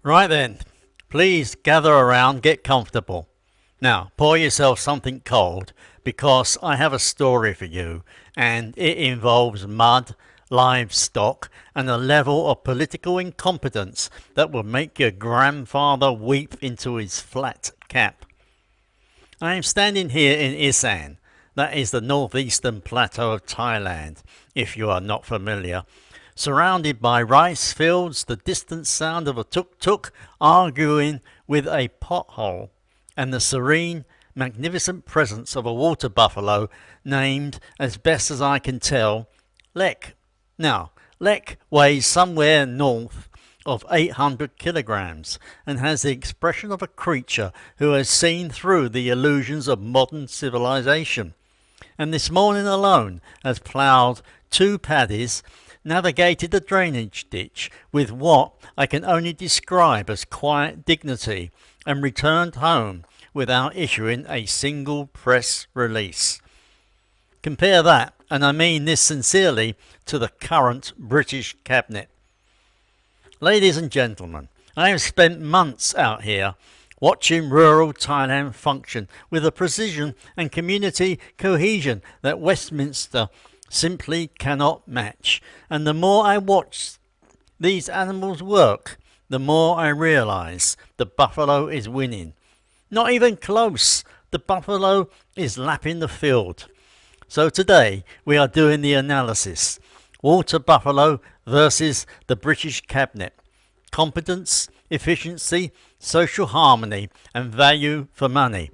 Right then, please gather around, get comfortable. Now, pour yourself something cold because I have a story for you and it involves mud, livestock, and a level of political incompetence that will make your grandfather weep into his flat cap. I am standing here in Isaan, that is the northeastern plateau of Thailand, if you are not familiar, surrounded by rice fields, the distant sound of a tuk-tuk arguing with a pothole, and the serene, magnificent presence of a water buffalo named, as best as I can tell, Lek. Now, Lek weighs somewhere north of 800 kilograms and has the expression of a creature who has seen through the illusions of modern civilization, and this morning alone has ploughed 2 paddies, navigated the drainage ditch with what I can only describe as quiet dignity, and returned home without issuing a single press release. Compare that, and I mean this sincerely, to the current British cabinet. Ladies and gentlemen, I have spent months out here watching rural Thailand function with a precision and community cohesion that Westminster simply cannot match. And the more I watch these animals work, the more I realise the buffalo is winning. Not even close. The buffalo is lapping the field. So today we are doing the analysis. Water buffalo versus the British cabinet. Competence, efficiency, social harmony, and value for money.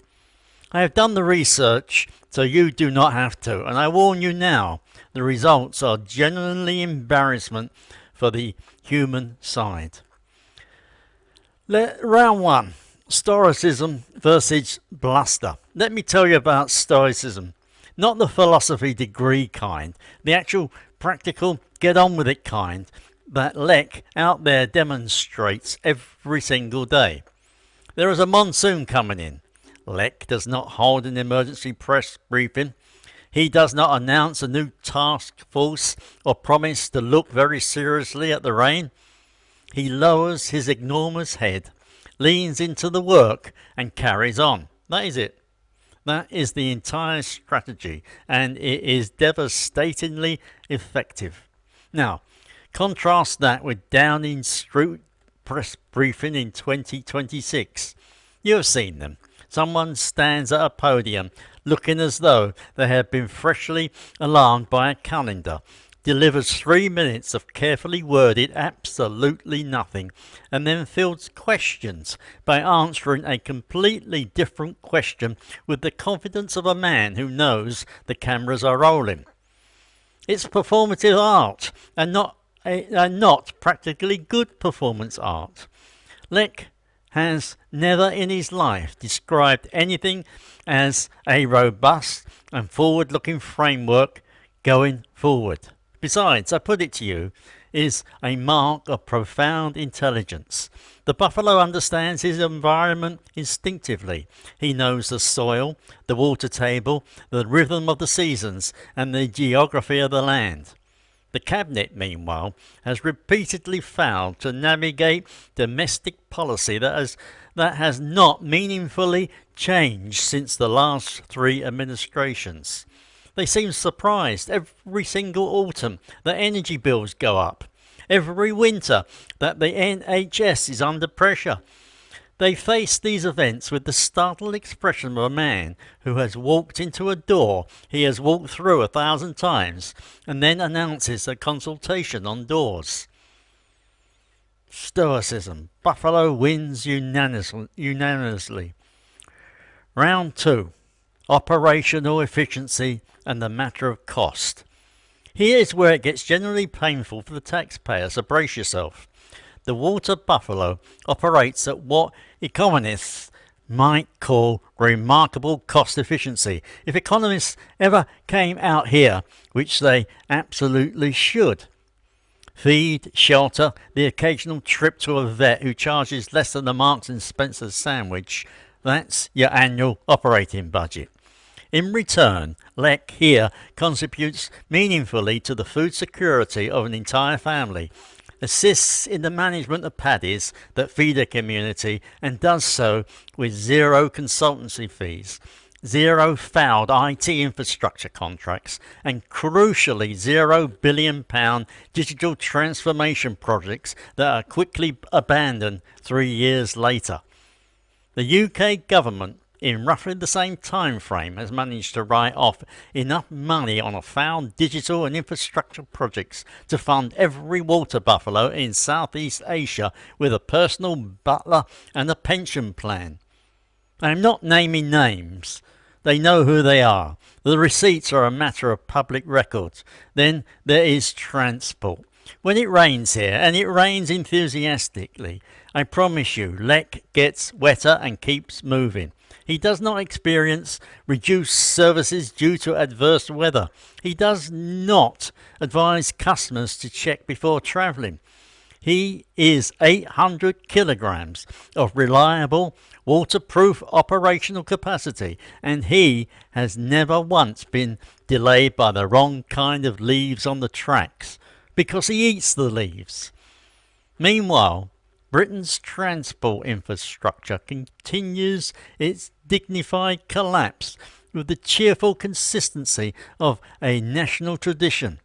I have done the research so you do not have to, and I warn you now, the results are genuinely embarrassment for the human side. Round 1. Stoicism versus bluster. Let me tell you about Stoicism. Not the philosophy degree kind, the actual practical get on with it kind that Lek out there demonstrates every single day. There is a monsoon coming in. Lek does not hold an emergency press briefing. He does not announce a new task force or promise to look very seriously at the rain. He lowers his enormous head, leans into the work and carries on. That is it. That is the entire strategy, and it is devastatingly effective. Now, contrast that with Downing Street press briefing in 2026. You have seen them. Someone stands at a podium looking as though they have been freshly alarmed by a calendar, delivers 3 minutes of carefully worded absolutely nothing, and then fields questions by answering a completely different question with the confidence of a man who knows the cameras are rolling. It's performative art and not practically good performance art. Lek has never in his life described anything as a robust and forward-looking framework going forward. Besides, I put it to you, is a mark of profound intelligence. The buffalo understands his environment instinctively. He knows the soil, the water table, the rhythm of the seasons, and the geography of the land. The cabinet, meanwhile, has repeatedly failed to navigate domestic policy that has not meaningfully changed since the last 3 administrations. They seem surprised every single autumn that energy bills go up, every winter that the NHS is under pressure. They face these events with the startled expression of a man who has walked into a door he has walked through 1,000 times and then announces a consultation on doors. Stoicism. Buffalo wins unanimously. Round 2. Operational efficiency and the matter of cost. Here is where it gets generally painful for the taxpayer, so brace yourself. The water buffalo operates at what economists might call remarkable cost efficiency. If economists ever came out here, which they absolutely should. Feed, shelter, the occasional trip to a vet who charges less than the Marks and Spencer sandwich. That's your annual operating budget. In return, Lek here contributes meaningfully to the food security of an entire family, assists in the management of paddies that feed a community and does so with zero consultancy fees, zero failed IT infrastructure contracts, and crucially £0 billion digital transformation projects that are quickly abandoned 3 years later. The UK government, in roughly the same time frame, has managed to write off enough money on a failed digital and infrastructure projects to fund every water buffalo in Southeast Asia with a personal butler and a pension plan. I'm not naming names. They know who they are. The receipts are a matter of public records. Then there is transport. When it rains here, and it rains enthusiastically, I promise you, Lek gets wetter and keeps moving. He does not experience reduced services due to adverse weather. He does not advise customers to check before travelling. He is 800 kilograms of reliable, waterproof operational capacity, and he has never once been delayed by the wrong kind of leaves on the tracks, because he eats the leaves. Meanwhile, Britain's transport infrastructure continues its dignified collapse with the cheerful consistency of a national tradition.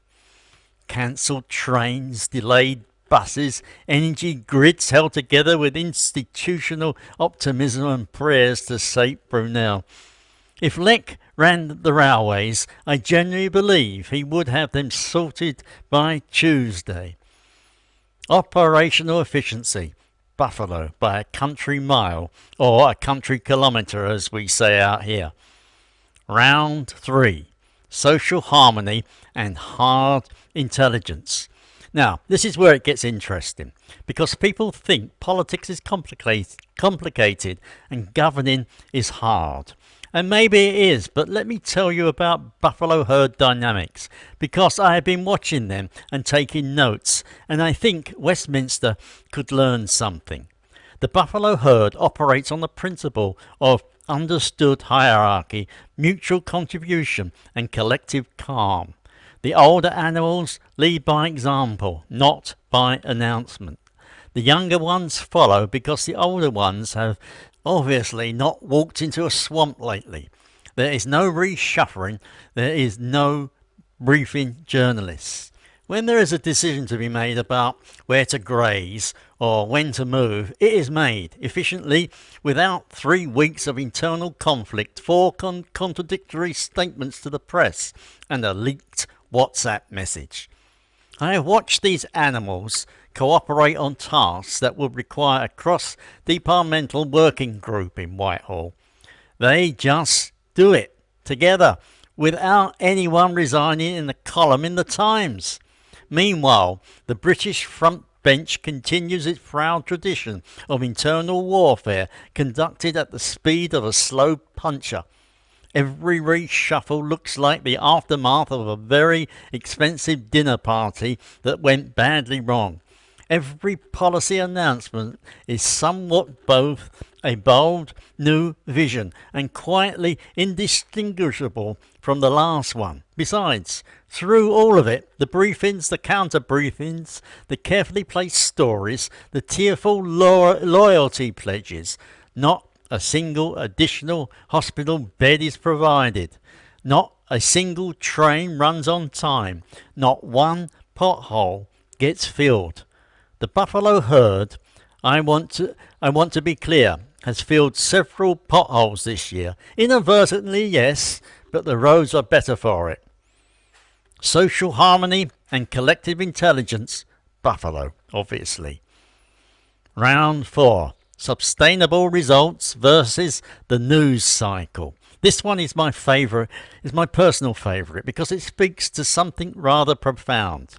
Cancelled trains, delayed buses, energy grids held together with institutional optimism and prayers to Saint Brunel. If Lek ran the railways, I genuinely believe he would have them sorted by Tuesday. Operational efficiency, buffalo by a country mile, or a country kilometre as we say out here. Round 3. Social harmony and hard intelligence. Now, this is where it gets interesting, because people think politics is complicated and governing is hard. And maybe it is, but let me tell you about buffalo herd dynamics, because I have been watching them and taking notes, and I think Westminster could learn something. The buffalo herd operates on the principle of understood hierarchy, mutual contribution, and collective calm. The older animals lead by example, not by announcement. The younger ones follow because the older ones have obviously not walked into a swamp lately. There is no reshuffling, there is no briefing journalists. When there is a decision to be made about where to graze or when to move, it is made efficiently without 3 weeks of internal conflict, 4 contradictory statements to the press, and a leaked WhatsApp message. I have watched these animals cooperate on tasks that would require a cross-departmental working group in Whitehall. They just do it together without anyone resigning in the column in the Times. Meanwhile, the British front bench continues its proud tradition of internal warfare conducted at the speed of a slow puncher. Every reshuffle looks like the aftermath of a very expensive dinner party that went badly wrong. Every policy announcement is somewhat both a bold new vision and quietly indistinguishable from the last one. Besides, through all of it, the briefings, the counter-briefings, the carefully placed stories, the tearful loyalty pledges, not a single additional hospital bed is provided. Not a single train runs on time. Not one pothole gets filled. The buffalo herd, I want to be clear, has filled several potholes this year. Inadvertently, yes, but the roads are better for it. Social harmony and collective intelligence, buffalo, obviously. Round 4. Sustainable results versus the news cycle. This one is my personal favourite, because it speaks to something rather profound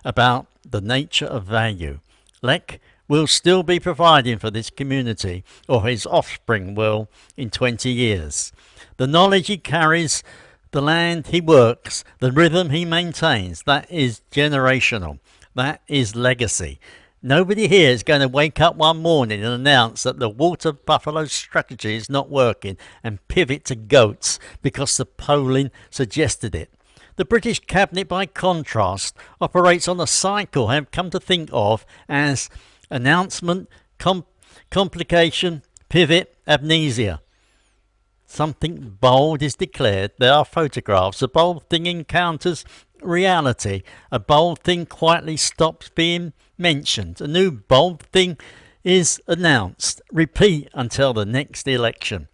about the nature of value. Lek will still be providing for this community, or his offspring will in 20 years. The knowledge he carries, the land he works, the rhythm he maintains, that is generational. That is legacy. Nobody here is going to wake up one morning and announce that the water buffalo strategy is not working and pivot to goats because the polling suggested it. The British Cabinet, by contrast, operates on a cycle I have come to think of as announcement, complication, pivot, amnesia. Something bold is declared, there are photographs, a bold thing encounters reality, a bold thing quietly stops being mentioned, a new bold thing is announced, repeat until the next election.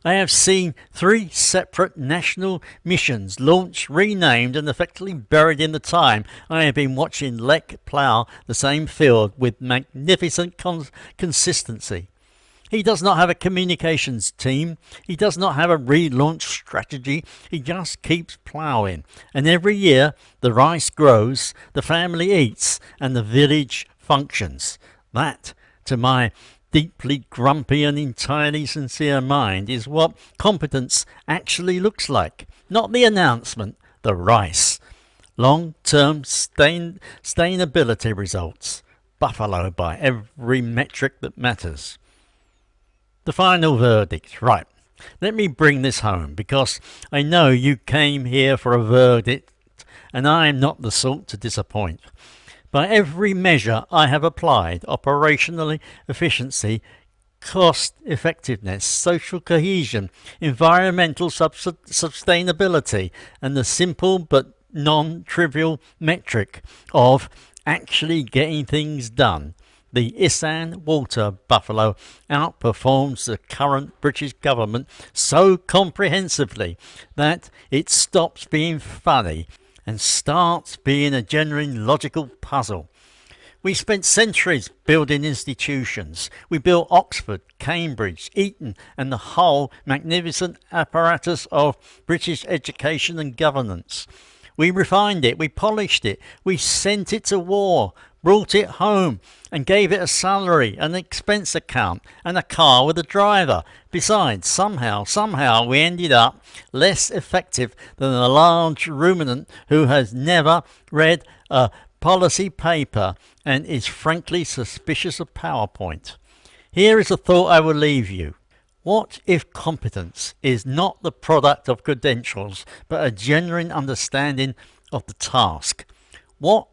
I have seen 3 separate national missions launched, renamed and effectively buried in the time I have been watching Lech plough the same field with magnificent consistency. He does not have a communications team. He does not have a relaunch strategy. He just keeps ploughing. And every year the rice grows, the family eats, and the village functions. That, to my deeply grumpy and entirely sincere mind, is what competence actually looks like. Not the announcement, the rice. Long-term sustainability results. Buffalo by every metric that matters. The final verdict. Right, let me bring this home, because I know you came here for a verdict, and I am not the sort to disappoint. By every measure I have applied, operational efficiency, cost effectiveness, social cohesion, environmental sustainability, and the simple but non-trivial metric of actually getting things done, the Isaan water buffalo outperforms the current British government so comprehensively that it stops being funny and starts being a genuine logical puzzle. We spent centuries building institutions. We built Oxford, Cambridge, Eton, and the whole magnificent apparatus of British education and governance. We refined it, we polished it, we sent it to war, brought it home, and gave it a salary, an expense account, and a car with a driver. Besides, somehow we ended up less effective than a large ruminant who has never read a policy paper and is frankly suspicious of PowerPoint. Here is a thought I will leave you. What if competence is not the product of credentials, but a genuine understanding of the task? What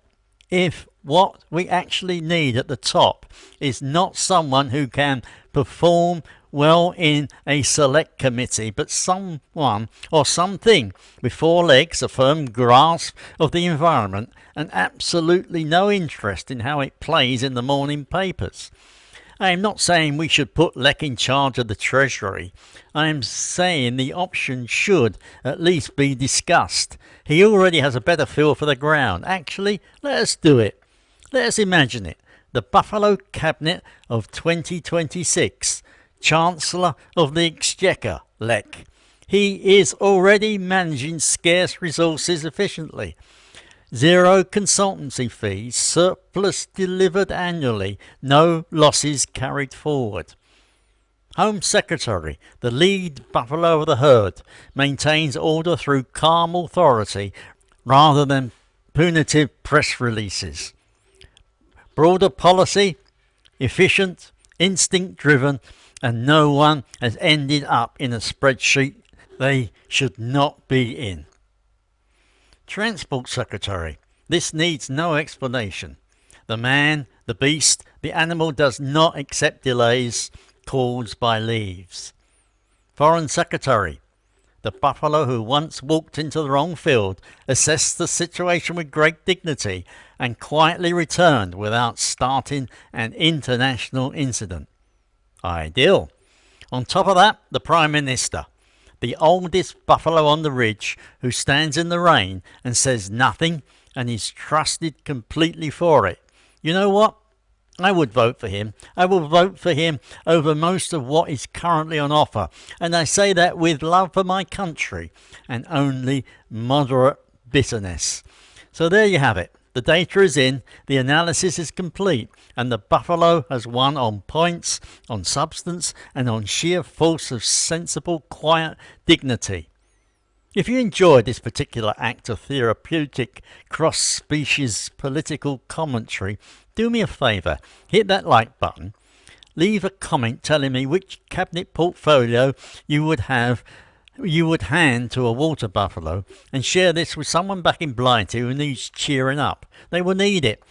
if what we actually need at the top is not someone who can perform well in a select committee, but someone or something with 4 legs, a firm grasp of the environment, and absolutely no interest in how it plays in the morning papers? I am not saying we should put Lech in charge of the Treasury. I am saying the option should at least be discussed. He already has a better feel for the ground. Actually, let us do it. Let us imagine it. The Buffalo Cabinet of 2026. Chancellor of the Exchequer, Lech. He is already managing scarce resources efficiently. 0 consultancy fees, surplus delivered annually, no losses carried forward. Home Secretary, the lead buffalo of the herd, maintains order through calm authority rather than punitive press releases. Broader policy, efficient, instinct-driven, and no one has ended up in a spreadsheet they should not be in. Transport Secretary. This needs no explanation. The man, the beast, the animal does not accept delays caused by leaves. Foreign Secretary. The buffalo who once walked into the wrong field, assessed the situation with great dignity, and quietly returned without starting an international incident. Ideal. On top of that, the Prime Minister. The oldest buffalo on the ridge, who stands in the rain and says nothing and is trusted completely for it. You know what? I would vote for him. I will vote for him over most of what is currently on offer. And I say that with love for my country and only moderate bitterness. So there you have it. The data is in, the analysis is complete, and the buffalo has won on points, on substance, and on sheer force of sensible, quiet dignity. If you enjoyed this particular act of therapeutic cross-species political commentary, do me a favour, hit that like button, leave a comment telling me which cabinet portfolio you would have you would hand to a water buffalo and share this with someone back in Blighty who needs cheering up. They will need it.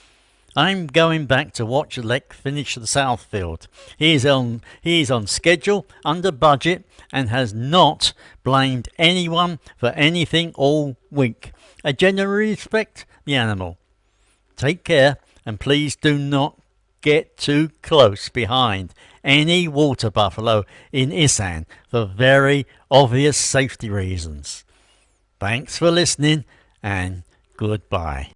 I'm going back to watch Lek finish the Southfield. He is on schedule, under budget, and has not blamed anyone for anything all week. I genuinely respect the animal. Take care, and please do not get too close behind any water buffalo in Isaan for very obvious safety reasons. Thanks for listening, and goodbye.